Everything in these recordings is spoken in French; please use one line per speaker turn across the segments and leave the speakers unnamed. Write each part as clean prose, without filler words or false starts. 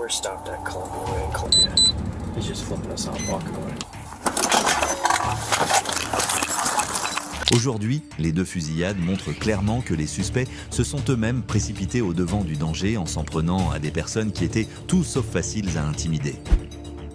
We're stopped at Columbia Way in Columbia. He's just flipping us off, walking away.
Aujourd'hui, les deux fusillades montrent clairement que les suspects se sont eux-mêmes précipités au devant du danger en s'en prenant à des personnes qui étaient tout sauf faciles à intimider.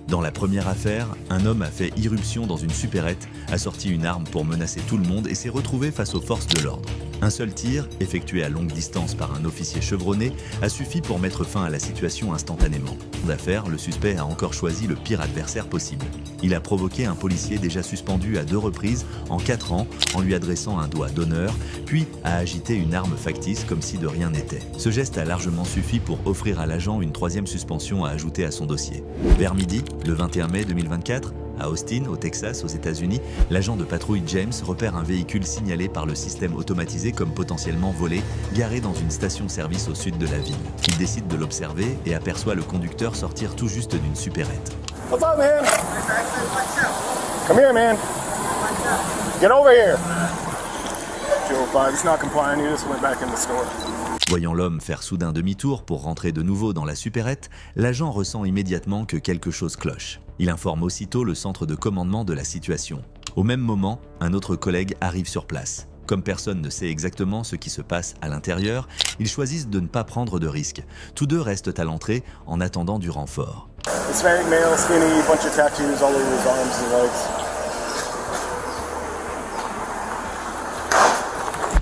Dans la première affaire, un homme a fait irruption dans une supérette, a sorti une arme pour menacer tout le monde et s'est retrouvé face aux forces de l'ordre. Un seul tir, effectué à longue distance par un officier chevronné, a suffi pour mettre fin à la situation instantanément. D'affaire, le suspect a encore choisi le pire adversaire possible. Il a provoqué un policier déjà suspendu à 2 reprises en 4 ans en lui adressant un doigt d'honneur, puis a agité une arme factice comme si de rien n'était. Ce geste a largement suffi pour offrir à l'agent une 3e suspension à ajouter à son dossier. Vers midi, le 21 mai 2024, à Austin, au Texas, aux États-Unis, l'agent de patrouille James repère un véhicule signalé par le système automatisé comme potentiellement volé, garé dans une station-service au sud de la ville. Il décide de l'observer et aperçoit le conducteur sortir tout juste d'une supérette.
What's up, man? Come here, man. Get over here. 205, he's not complying. He just went back in the store.
Voyant l'homme faire soudain demi-tour pour rentrer de nouveau dans la supérette, l'agent ressent immédiatement que quelque chose cloche. Il informe aussitôt le centre de commandement de la situation. Au même moment, un autre collègue arrive sur place. Comme personne ne sait exactement ce qui se passe à l'intérieur, ils choisissent de ne pas prendre de risques. Tous deux restent à l'entrée en attendant du renfort.
Hispanic male, skinny, bunch of tattoos all over his arms and legs.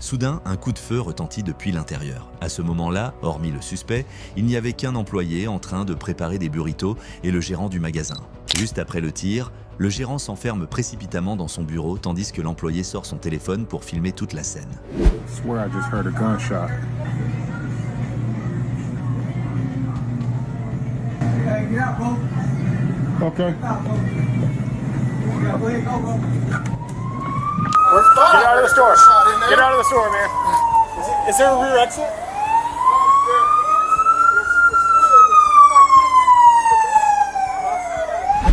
Soudain, un coup de feu retentit depuis l'intérieur. À ce moment-là, hormis le suspect, il n'y avait qu'un employé en train de préparer des burritos et le gérant du magasin. Juste après le tir, le gérant s'enferme précipitamment dans son bureau tandis que l'employé sort son téléphone pour filmer toute la scène.
I swear I just heard a gunshot. Okay. Get out of the store. Get out of the store, man. Is there a rear exit?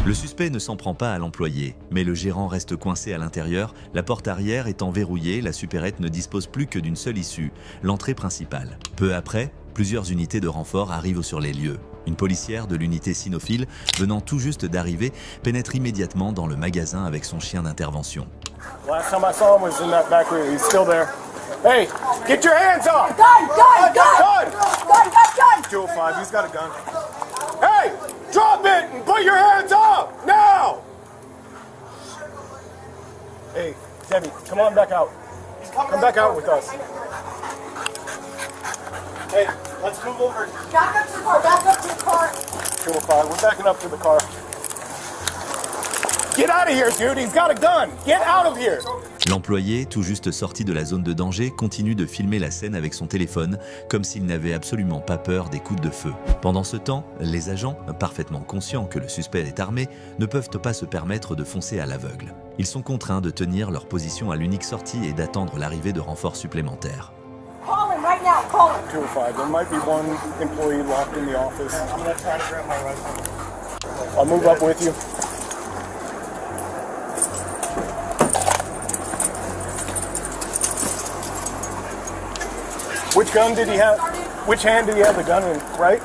Le suspect ne s'en prend pas à l'employé, mais le gérant reste coincé à l'intérieur, la porte arrière étant verrouillée, la supérette ne dispose plus que d'une seule issue, l'entrée principale. Peu après, plusieurs unités de renfort arrivent sur les lieux. Une policière de l'unité cynophile, venant tout juste d'arriver, pénètre immédiatement dans le magasin avec son chien d'intervention.
Last time I saw him was in that back room. He's still there. Hey, get your hands off!
Gun!
205, he's got a gun. Hey, drop it and put your hands up now! Hey, Debbie, come on back out. Come back out with us. Hey, let's move over.
Back up to the car, back up to the car.
205, we're backing up to the car. Get out of here, dude. He's got a gun. Get out of here.
L'employé, tout juste sorti de la zone de danger, continue de filmer la scène avec son téléphone, comme s'il n'avait absolument pas peur des coups de feu. Pendant ce temps, les agents, parfaitement conscients que le suspect est armé, ne peuvent pas se permettre de foncer à l'aveugle. Ils sont contraints de tenir leur position à l'unique sortie et d'attendre l'arrivée de renforts supplémentaires.
Call him right now, call him.
205, there might be one employee locked in the office. I'm gonna try to grab my rifle. I'll move up with you. Which gun did he have? Which hand did he have the gun in? Right?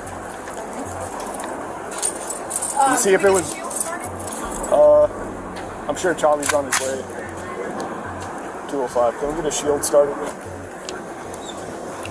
You see if it was. I'm sure Charlie's on his way. 205. Can we get a shield started?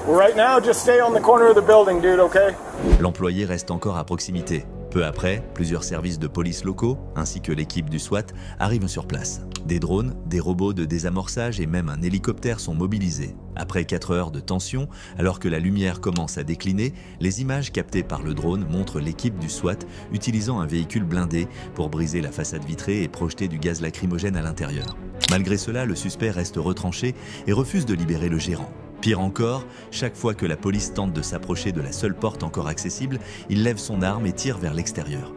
Well, right now, just stay on the corner of the building, dude. Okay?
L'employé reste encore à proximité. Peu après, plusieurs services de police locaux, ainsi que l'équipe du SWAT, arrivent sur place. Des drones, des robots de désamorçage et même un hélicoptère sont mobilisés. Après 4 heures de tension, alors que la lumière commence à décliner, les images captées par le drone montrent l'équipe du SWAT utilisant un véhicule blindé pour briser la façade vitrée et projeter du gaz lacrymogène à l'intérieur. Malgré cela, le suspect reste retranché et refuse de libérer le gérant. Pire encore, chaque fois que la police tente de s'approcher de la seule porte encore accessible, il lève son arme et tire vers l'extérieur.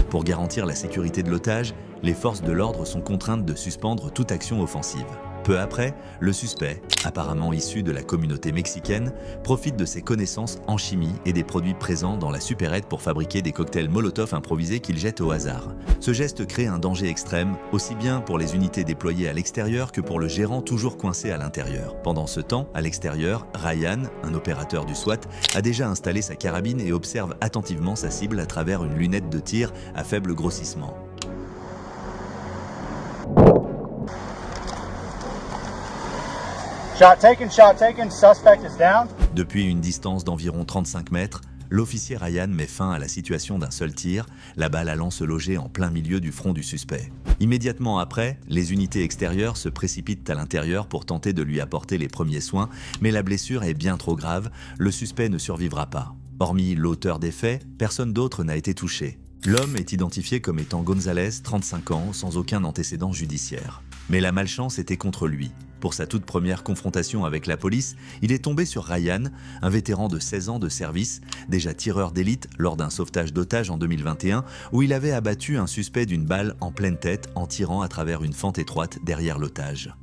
Pour garantir la sécurité de l'otage, les forces de l'ordre sont contraintes de suspendre toute action offensive. Peu après, le suspect, apparemment issu de la communauté mexicaine, profite de ses connaissances en chimie et des produits présents dans la supérette pour fabriquer des cocktails Molotov improvisés qu'il jette au hasard. Ce geste crée un danger extrême, aussi bien pour les unités déployées à l'extérieur que pour le gérant toujours coincé à l'intérieur. Pendant ce temps, à l'extérieur, Ryan, un opérateur du SWAT, a déjà installé sa carabine et observe attentivement sa cible à travers une lunette de tir à faible grossissement.
Shot taken, suspect is down.
Depuis une distance d'environ 35 mètres, l'officier Ryan met fin à la situation d'un seul tir, la balle allant se loger en plein milieu du front du suspect. Immédiatement après, les unités extérieures se précipitent à l'intérieur pour tenter de lui apporter les premiers soins, mais la blessure est bien trop grave, le suspect ne survivra pas. Hormis l'auteur des faits, personne d'autre n'a été touché. L'homme est identifié comme étant Gonzalez, 35 ans, sans aucun antécédent judiciaire. Mais la malchance était contre lui. Pour sa toute première confrontation avec la police, il est tombé sur Ryan, un vétéran de 16 ans de service, déjà tireur d'élite lors d'un sauvetage d'otages en 2021, où il avait abattu un suspect d'une balle en pleine tête en tirant à travers une fente étroite derrière l'otage.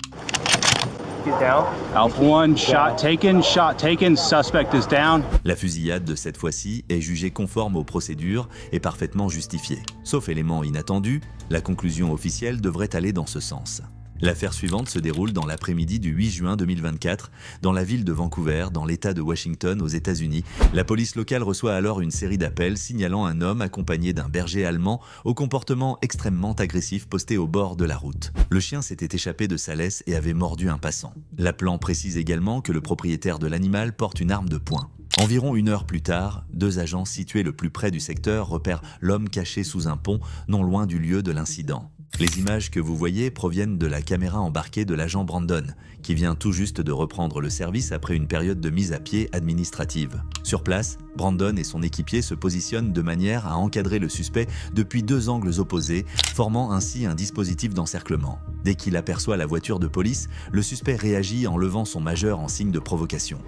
Alpha 1, shot taken, suspect is down.
La fusillade de cette fois-ci est jugée conforme aux procédures et parfaitement justifiée. Sauf élément inattendu, la conclusion officielle devrait aller dans ce sens. L'affaire suivante se déroule dans l'après-midi du 8 juin 2024, dans la ville de Vancouver, dans l'État de Washington, aux États-Unis. La police locale reçoit alors une série d'appels signalant un homme accompagné d'un berger allemand au comportement extrêmement agressif posté au bord de la route. Le chien s'était échappé de sa laisse et avait mordu un passant. L'appelant précise également que le propriétaire de l'animal porte une arme de poing. Environ une heure plus tard, deux agents situés le plus près du secteur repèrent l'homme caché sous un pont, non loin du lieu de l'incident. Les images que vous voyez proviennent de la caméra embarquée de l'agent Brandon, qui vient tout juste de reprendre le service après une période de mise à pied administrative. Sur place, Brandon et son équipier se positionnent de manière à encadrer le suspect depuis deux angles opposés, formant ainsi un dispositif d'encerclement. Dès qu'il aperçoit la voiture de police, le suspect réagit en levant son majeur en signe de provocation.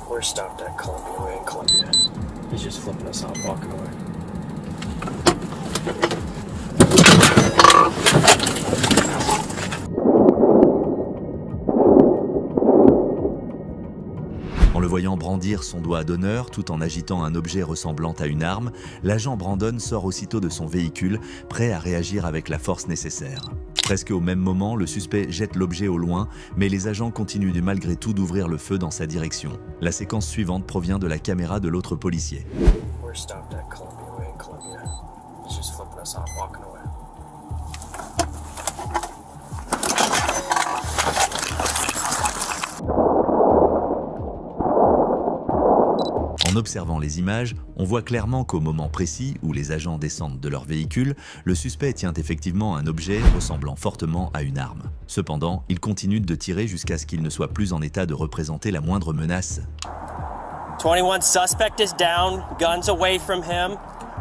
We're stopped at Columbia Way in Columbia. He's just flipping us off, walking away.
En le voyant brandir son doigt d'honneur tout en agitant un objet ressemblant à une arme, l'agent Brandon sort aussitôt de son véhicule, prêt à réagir avec la force nécessaire. Presque au même moment, le suspect jette l'objet au loin, mais les agents continuent malgré tout d'ouvrir le feu dans sa direction. La séquence suivante provient de la caméra de l'autre policier.
We're stopped at Columbia Way in Columbia. He's just flipping us off, walking away.
En observant les images, on voit clairement qu'au moment précis où les agents descendent de leur véhicule, le suspect tient effectivement un objet ressemblant fortement à une arme. Cependant, il continue de tirer jusqu'à ce qu'il ne soit plus en état de représenter la moindre menace.
21 suspect is down, guns away from him.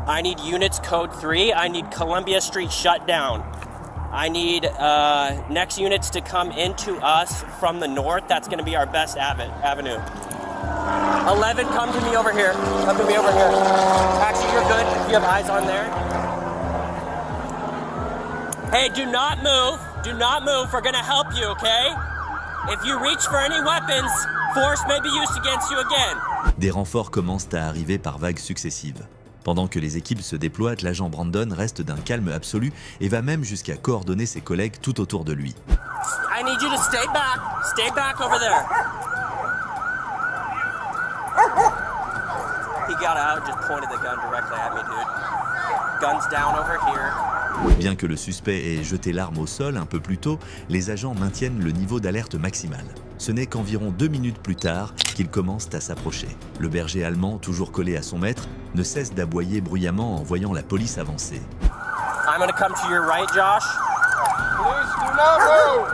I need units code 3. I need Columbia Street shut down. I need next units to come into us from the north. That's going to be our best avenue. 11, come to me over here. Come to me over here. Actually, you're good if you have eyes on there. Hey, do not move. Do not move. We're going to help you, okay? If you reach for any weapons, force may be used against you again.
Des renforts commencent à arriver par vagues successives. Pendant que les équipes se déploient, l'agent Brandon reste d'un calme absolu et va même jusqu'à coordonner ses collègues tout autour de lui.
I need you to stay back. Stay back over there. He got out, just pointed the gun directly at me, dude. Guns down over here.
Bien que le suspect ait jeté l'arme au sol un peu plus tôt, les agents maintiennent le niveau d'alerte maximal. Ce n'est qu'environ 2 minutes plus tard qu'ils commencent à s'approcher. Le berger allemand, toujours collé à son maître, ne cesse d'aboyer bruyamment en voyant la police avancer.
I'm gonna come to your right, Josh.
Please do not move!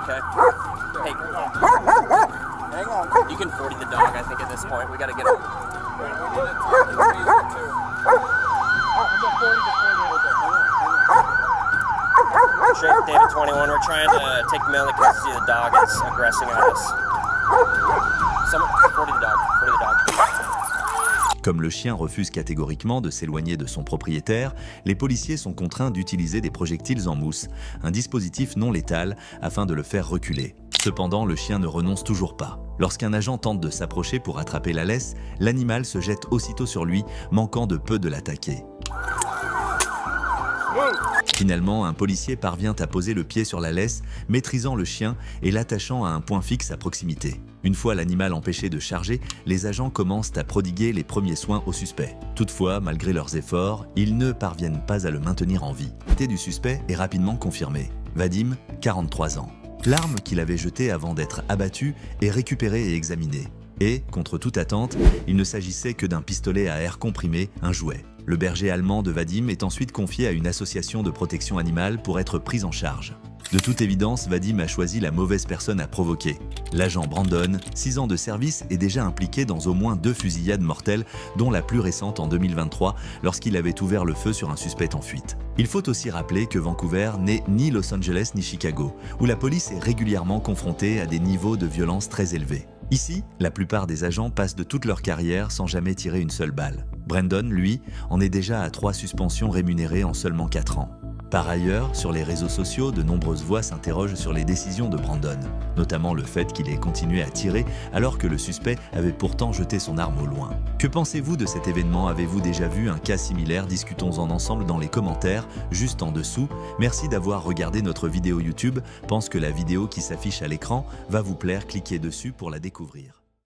Okay. Hey.
Hang on.
You can 40 the dog, I think, at this point. We gotta get him. Sheriff David 21, we're trying to take the mainly custody of the dog. It's aggressing at us. 40 the dog. 40 the dog.
Comme le chien refuse catégoriquement de s'éloigner de son propriétaire, les policiers sont contraints d'utiliser des projectiles en mousse, un dispositif non létal afin de le faire reculer. Cependant, le chien ne renonce toujours pas. Lorsqu'un agent tente de s'approcher pour attraper la laisse, l'animal se jette aussitôt sur lui, manquant de peu de l'attaquer. Finalement, un policier parvient à poser le pied sur la laisse, maîtrisant le chien et l'attachant à un point fixe à proximité. Une fois l'animal empêché de charger, les agents commencent à prodiguer les premiers soins au suspect. Toutefois, malgré leurs efforts, ils ne parviennent pas à le maintenir en vie. L'identité du suspect est rapidement confirmée. Vadim, 43 ans. L'arme qu'il avait jetée avant d'être abattu est récupérée et examinée. Et, contre toute attente, il ne s'agissait que d'un pistolet à air comprimé, un jouet. Le berger allemand de Vadim est ensuite confié à une association de protection animale pour être pris en charge. De toute évidence, Vadim a choisi la mauvaise personne à provoquer. L'agent Brandon, 6 ans de service, est déjà impliqué dans au moins 2 fusillades mortelles, dont la plus récente en 2023, lorsqu'il avait ouvert le feu sur un suspect en fuite. Il faut aussi rappeler que Vancouver n'est ni Los Angeles ni Chicago, où la police est régulièrement confrontée à des niveaux de violence très élevés. Ici, la plupart des agents passent de toute leur carrière sans jamais tirer une seule balle. Brandon, lui, en est déjà à 3 suspensions rémunérées en seulement 4 ans. Par ailleurs, sur les réseaux sociaux, de nombreuses voix s'interrogent sur les décisions de Brandon, notamment le fait qu'il ait continué à tirer alors que le suspect avait pourtant jeté son arme au loin. Que pensez-vous de cet événement? Avez-vous déjà vu un cas similaire? Discutons-en ensemble dans les commentaires, juste en dessous. Merci d'avoir regardé notre vidéo YouTube. Pense que la vidéo qui s'affiche à l'écran va vous plaire, cliquez dessus pour la découvrir.